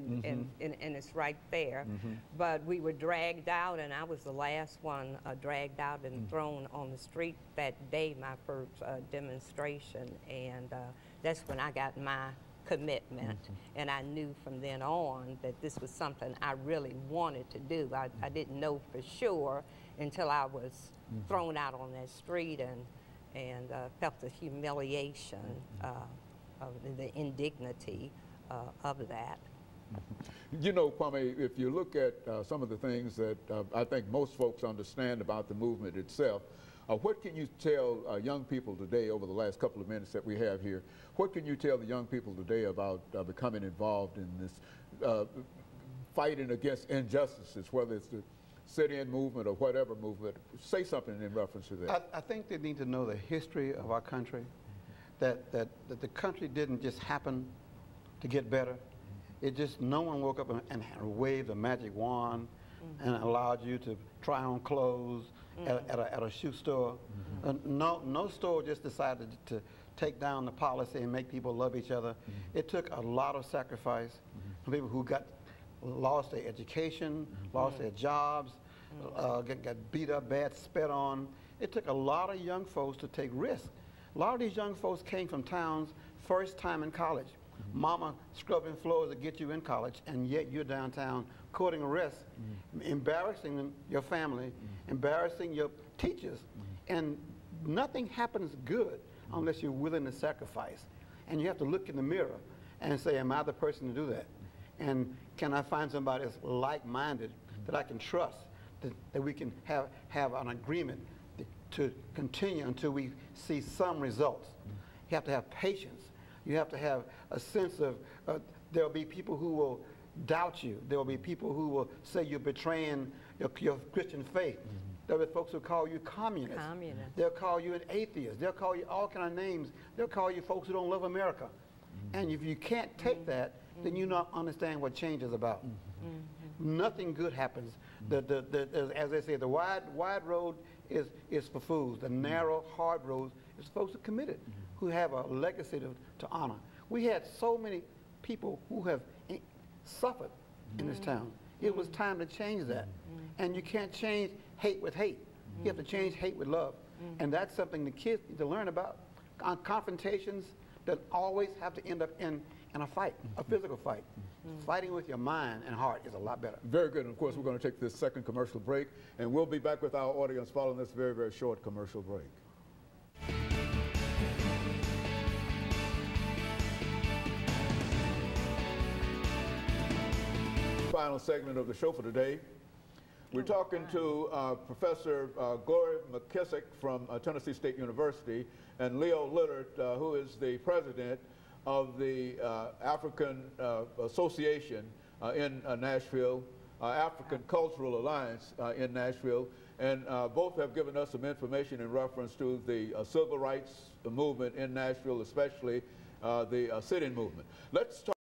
and it's right there. But we were dragged out, and I was the last one dragged out and thrown on the street that day, my first demonstration, and that's when I got my commitment, and I knew from then on that this was something I really wanted to do. I didn't know for sure until I was thrown out on that street and felt the humiliation of the indignity of that. You know, Kwame, if you look at some of the things that I think most folks understand about the movement itself, what can you tell young people today, over the last couple of minutes that we have here, what can you tell the young people today about becoming involved in this fighting against injustices, whether it's the sit-in movement or whatever movement? Say something in reference to that. I think they need to know the history of our country, that the country didn't just happen to get better. It just, no one woke up and waved a magic wand and allowed you to try on clothes at a shoe store. No store just decided to take down the policy and make people love each other. It took a lot of sacrifice from people who lost their education, lost their jobs, got beat up bad, spit on. It took a lot of young folks to take risks. A lot of these young folks came from towns first time in college. Mama scrubbing floors to get you in college, and yet you're downtown courting arrest, embarrassing your family, embarrassing your teachers. And nothing happens good unless you're willing to sacrifice. And you have to look in the mirror and say, am I the person to do that? And can I find somebody that's like-minded, that I can trust, that we can have an agreement to continue until we see some results? You have to have patience. You have to have a sense of, there'll be people who will doubt you. There'll be people who will say you're betraying your Christian faith. There'll be folks who call you communist. They'll call you an atheist. They'll call you all kind of names. They'll call you folks who don't love America. And if you can't take that, then you don't understand what change is about. Nothing good happens. As they say, the wide road is for fools. The narrow, hard road is for folks who are committed, who have a legacy to honor. We had so many people who have suffered in this town. It was time to change that. And you can't change hate with hate. You have to change hate with love. And that's something the kids need to learn about. Confrontations that always have to end up in a fight, a physical fight. Fighting with your mind and heart is a lot better. Very good. And of course, we're going to take this second commercial break, and we'll be back with our audience following this very, very short commercial break. Final segment of the show for today. We're talking to Professor GMcKissack from Tennessee State University, and LLillard, who is the president of the African Association in Nashville, African Cultural Alliance in Nashville, and both have given us some information in reference to the civil rights movement in Nashville, especially the sit-in movement. Let's talk